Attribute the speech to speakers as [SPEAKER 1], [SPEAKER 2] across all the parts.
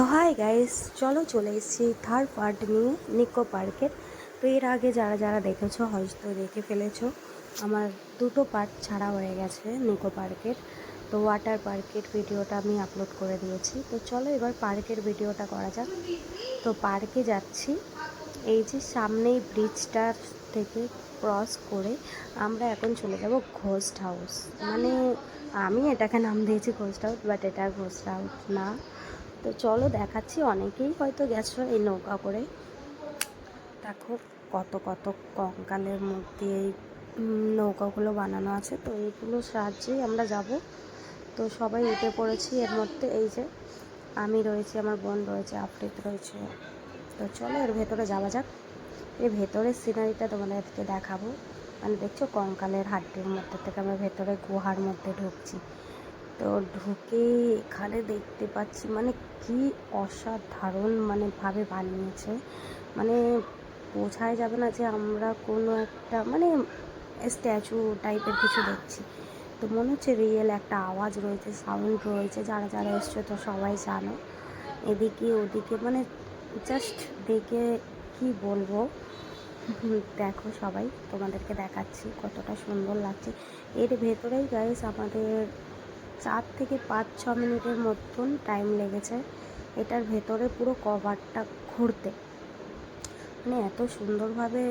[SPEAKER 1] তো hi guys, চলো চলে এসেছি থার্ড পার্ট নিয়ে নিকো পার্কের। তো এর আগে যারা যারা দেখেছো হয়তো দেখে ফেলেছো, আমার দুটো পার্ট ছাড়া হয়ে গেছে নিকো পার্কের। তো ওয়াটার পার্কের ভিডিওটা আমি আপলোড করে দিয়েছি। তো চলো এবার পার্কের ভিডিওটা করা যাক। তো পার্কে যাচ্ছি, এই যে সামনেই ব্রিজটার থেকে ক্রস করে আমরা এখন চলে যাব ঘোস্ট হাউস। মানে আমি এটাকে নাম দিয়েছি ঘোস্ট হাউস, বাট এটা ঘোস্ট হাউস না। তো চলো দেখাচ্ছি, অনেকেই হয়তো গেছো এই নৌকা করে। দেখো কত কত কঙ্কালের মধ্যে এই নৌকাগুলো বানানো আছে। তো এইগুলো সাহায্যেই আমরা যাব। তো সবাই উঠে পড়েছি এর মধ্যে। এই যে আমি রয়েছি, আমার বোন রয়েছে, আফ্রিদ রয়েছে। তো চলো এর ভেতরে যাওয়া যাক। এই ভেতরের সিনারিটা তোমাদেরকে দেখাবো। মানে দেখছো কঙ্কালের হাড্ডির মধ্যে থেকে আমরা ভেতরে গুহার মধ্যে ঢুকছি। তো ঢুকেই এখানে দেখতে পাচ্ছি মানে কি অসাধারণ মানে ভাবে বানিয়েছে। মানে বোঝাই যাবে না যে আমরা কোনো একটা মানে স্ট্যাচু টাইপের কিছু দেখছি। তো মনে হচ্ছে রিয়েল একটা আওয়াজ রয়েছে, সাউন্ড রয়েছে। যারা যারা এসছে তো সবাই জানো, এদিকে ওদিকে মানে জাস্ট দেখে কি বলবো। দেখো সবাই, তোমাদেরকে দেখাচ্ছি কতটা সুন্দর লাগছে। এর ভেতরেই গাইস আমাদের 4 থেকে 5-6 মিনিটের মতন টাইম লেগেছে এটার ভেতরে পুরো কভারটা ঘুরতে। মানে এত সুন্দরভাবে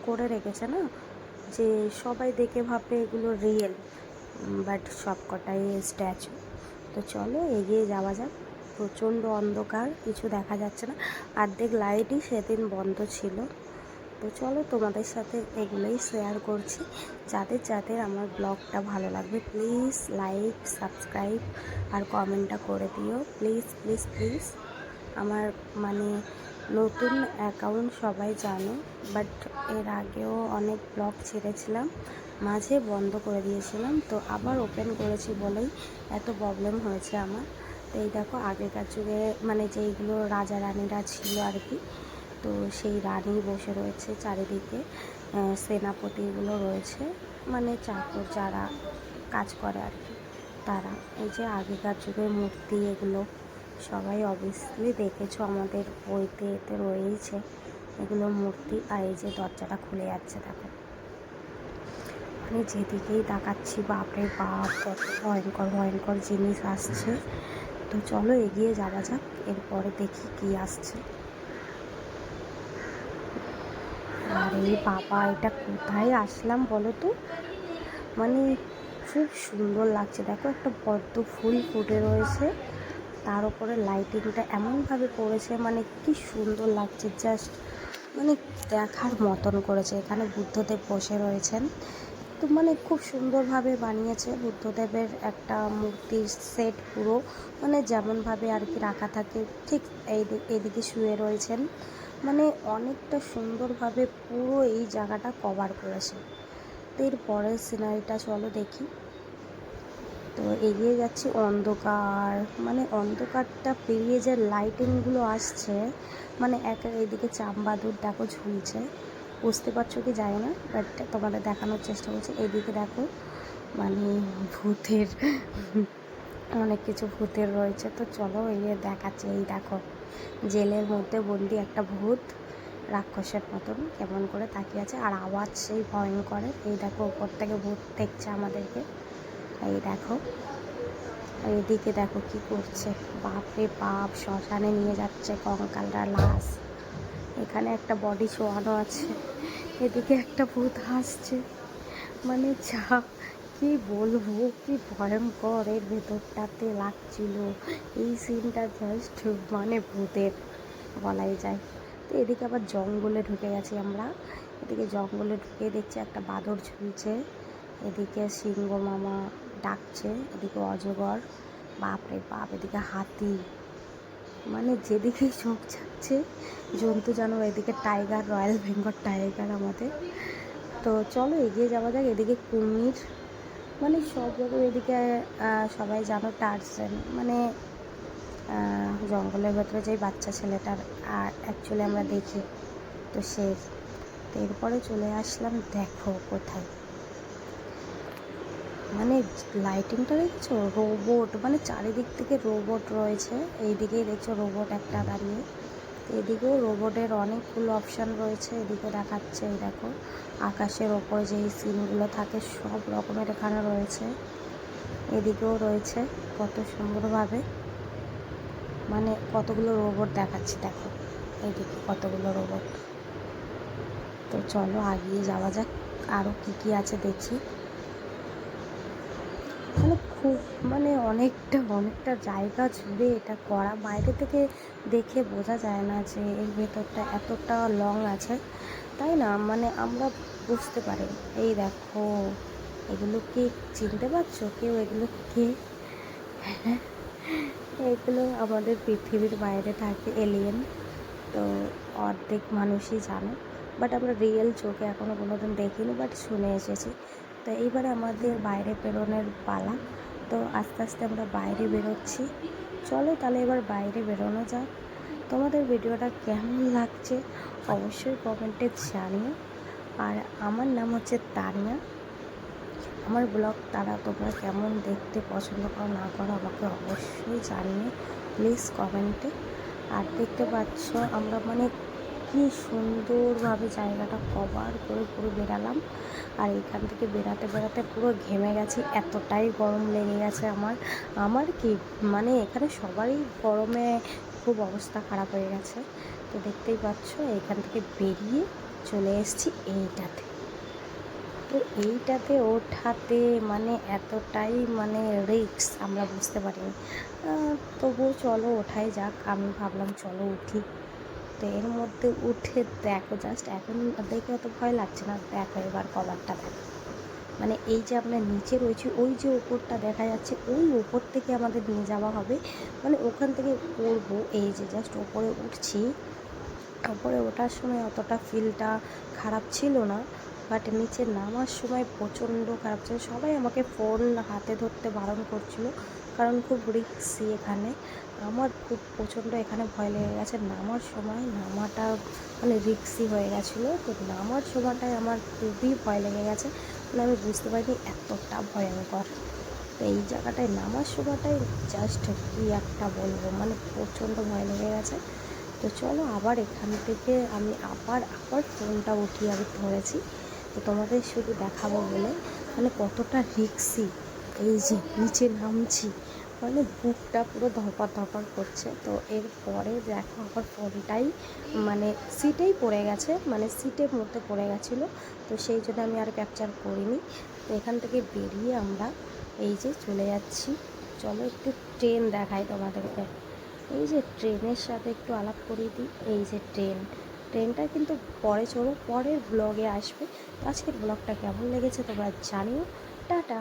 [SPEAKER 1] করে রেখেছে না, যে সবাই দেখে ভাববে এগুলো রিয়েল, বাট সবকটাই স্ট্যাচু। তো চলো এগিয়ে যাওয়া যাক। প্রচণ্ড অন্ধকার, কিছু দেখা যাচ্ছে না, অর্ধেক লাইটই সেদিন বন্ধ ছিল। তো চলো তোমাদের সাথে এগুলোই শেয়ার করছি। যাদের যাদের আমার ব্লগটা ভালো লাগবে প্লিজ লাইক, সাবস্ক্রাইব আর কমেন্টটা করে দিও প্লিজ প্লিজ প্লিজ। আমার মানে নতুন অ্যাকাউন্ট সবাই জানো, বাট এর আগেও অনেক ব্লগ ছেড়েছিলাম, মাঝে বন্ধ করে দিয়েছিলাম। তো আবার ওপেন করেছি বলেই এত প্রবলেম হয়েছে আমার। তো এই দেখো আগেকার যুগে মানে যেইগুলো রাজা রানীরা ছিল আর কি, তো সেই রানী বসে রয়েছে চারিদিকে, সেনাপতিগুলো রয়েছে, মানে চাকর যারা কাজ করে আর কি তারা। এই যে আগেকার যুগের মূর্তি এগুলো সবাই অবভিয়াসলি দেখেছো, আমাদের বইতে এতে রয়েছে এগুলো মূর্তি। আর এই যে দরজাটা খুলে যাচ্ছে দেখো, মানে যেদিকেই তাকাচ্ছি বাপরে বাপ কত ভয়ঙ্কর ভয়ঙ্কর জিনিস আসছে। তো চলো এগিয়ে যাওয়া যাক, এরপরে দেখি কি আসছে। আরে বাবা, এটা কোথায় আসলাম বলো তো। মানে খুব সুন্দর লাগছে, দেখো একটা পদ্ম ফুল ফুটে রয়েছে, তার উপরে লাইটিংটা এমনভাবে পড়েছে, মানে কি সুন্দর লাগছে জাস্ট, মানে দেখার মতন করেছে। এখানে বুদ্ধদেব বসে রয়েছেন। তো মানে খুব সুন্দরভাবে বানিয়েছে বুদ্ধদেবের একটা মূর্তির সেট পুরো, মানে যেমনভাবে আর কি রাখা থাকে ঠিক এইদিকে শুয়ে রয়েছেন। মানে অনেকটা সুন্দরভাবে পুরো এই জায়গাটা কভার করেছে। তো এর পরের সিনারিটা চলো দেখি। তো এগিয়ে যাচ্ছি, অন্ধকার, মানে অন্ধকারটা পেরিয়ে যে লাইটিংগুলো আসছে, মানে এদিকে চামবাদুর দেখো ঝুলছে, বুঝতে পারছো কি জানি না, বাট তোমাদের দেখানোর চেষ্টা করছি। এদিকে দেখো মানে ভূতের অনেক কিছু ভূতের রয়েছে। তো চলো এগিয়ে দেখাচ্ছে। এই দেখো জেলের মধ্যে বন্দি একটা ভূত, রাক্ষসের মতন কেমন করে তাকিয়ে আছে, আর আওয়াজ সেই ভয়ঙ্করের। এই দেখো উপর থেকে ভূত দেখছে আমাদেরকে। এই দেখো এইদিকে দেখো কি করছে, বাপরে বাপ, শ্মশানে নিয়ে যাচ্ছে কঙ্কালরা লাশ। এখানে একটা বডি শোয়ানো আছে, এদিকে একটা ভূত হাসছে। মানে যা কি বলবো, কি ভয়ঙ্কর এর ভেতরটাতে লাগছিল এই সিনটা, জাস্ট মানে ভূতের বলাই যায়। তো এদিকে আবার জঙ্গলে ঢুকে গেছি আমরা। এদিকে জঙ্গলে ঢুকে দেখছি একটা বাঁদর ঝুলছে, এদিকে সিংহ মামা ডাকছে, এদিকে অজগর, বাপরে বাপ, এদিকে হাতি, মানে যেদিকেই চোখ যাচ্ছে জন্তু জানোয়ার। এদিকে টাইগার, রয়্যাল বেঙ্গল টাইগার আমাদের। তো চলো এগিয়ে যাওয়া যাক। এদিকে কুমির, মানে সব রকম। এদিকে সবাই জানো টার্জান, মানে জঙ্গলের ভেতরে যেই বাচ্চা ছেলেটার অ্যাকচুয়ালি আমরা দেখি, তো সে। তো এরপরে চলে আসলাম দেখো কোথায়, মানে লাইটিংটা দেখছো, রোবট, মানে চারিদিক থেকে রোবট রয়েছে। এইদিকেই দেখছো রোবট একটা দাঁড়িয়ে, এদিকেও রোবটের অনেকগুলো অপশান রয়েছে। এদিকে দেখাচ্ছে, এই দেখো আকাশের ওপরে যেই সিনগুলো থাকে সব রকমের এখানে রয়েছে। এদিকেও রয়েছে কত সুন্দরভাবে, মানে কতগুলো রোবট দেখাচ্ছে দেখো, এইদিকে কতগুলো রোবট। তো চলো আগিয়ে যাওয়া যাক, আরও কী কী আছে দেখি। মানে খুব, মানে অনেকটা জায়গা জুড়ে এটা করা, বাইরে থেকে দেখে বোঝা যায় না যে এর ভেতরটা এতটা লং আছে, তাই না? মানে আমরা বুঝতে পারি। এই দেখো, এগুলো কি চিনতে পারছো কেউ? এগুলো কে? এগুলো আমাদের পৃথিবীর বাইরে থাকে এলিয়েন। তো অর্ধেক মানুষই জানে, বাট আমরা রিয়েল চোখে এখনও কোনোদিন দেখিনি, বাট শুনে এসেছি। তো এইবারে আমাদের বাইরে বেরোনোর পালা। তো আস্তে আস্তে আমরা বাইরে বেরোচ্ছি। চলো তাহলে এবার বাইরে বেরোনো যাক। তোমাদের ভিডিওটা কেমন লাগছে অবশ্যই কমেন্টে জানিও। আর আমার নাম হচ্ছে তানিয়া। আমার ব্লগ তোমরা কেমন দেখতে পছন্দ করো না করো আমাকে অবশ্যই জানিও প্লিজ কমেন্টে। আর দেখতে পাচ্ছ আমরা মানে কি সুন্দরভাবে জায়গাটা কভার করে পুরো বেরালাম। আর এখান থেকে বেরাতে বেরাতে পুরো ঘেমে গেছি, এতটাই গরম লেগে গেছে আমার কি মানে এখানে সবারই গরমে খুব অবস্থা খারাপ হয়ে গেছে। তো দেখতেই পাচ্ছ এখান থেকে বেরিয়ে চলে এসেছি এইটাতে। তো এইটাতে ওঠাতে মানে এতটাই মানে রিস্ক আমরা বুঝতে পারিনি। তবুও চলো ওঠাই যাক, আমি ভাবলাম চলো উঠি। তো এর মধ্যে উঠে দেখো, জাস্ট এখন দেখে অত ভয় লাগছে না। দেখো এবার কভারটা দেখো, মানে এই যে আমরা নিচে রয়েছি, ওই যে ওপরটা দেখা যাচ্ছে, ওই ওপর থেকে আমাদের নিয়ে যাওয়া হবে, মানে ওখান থেকে পড়বো। এই যে জাস্ট ওপরে উঠছি, ওপরে ওঠার সময় অতটা ফিলটা খারাপ ছিল না, বাট নিচে নামার সময় প্রচণ্ড খারাপ ছিল। সবাই আমাকে ফোন হাতে ধরতে বারণ করছিল, কারণ খুব রিস্কি এখানে। আমার খুব প্রচণ্ড এখানে ভয় লেগে গেছে নামার সময়, নামাটা মানে রিস্কি হয়ে গেছিলো। তো নামার সময়টায় আমার খুবই ভয় লেগে গেছে, মানে আমি বুঝতে পারিনি এতটা ভয়ঙ্কর। তো এই জায়গাটায় নামার সময়টায় জাস্ট কী একটা বলবো, মানে প্রচণ্ড ভয় লেগে গেছে। তো চলো আবার এখান থেকে আমি আবার ফোনটা উঠিয়ে আমি ধরেছি, তো তোমাদের শুধু দেখাবো বলে, মানে কতটা রিস্কি। এই যে নিচে নামছি, মানে বুকটা পুরো ধরপড় ধরপড় করছে। তো এরপরে দেখো আমার ফোনটাই মানে সিটেই পড়ে গেছে, মানে সিটের মধ্যে পড়ে গেছিলো। তো সেই জন্য আমি আর ক্যাপচার করিনি। তো এখান থেকে বেরিয়ে আমরা এই যে চলে যাচ্ছি। চলো একটু ট্রেন দেখাই তোমাদেরকে। এই যে ট্রেনের সাথে একটু আলাপ করিয়ে দিই। এই যে ট্রেনটা কিন্তু পরে চলো, পরের ব্লগে আসবে। তো আজকের ব্লগটা কেমন লেগেছে তোমরা জানিও। টাটা।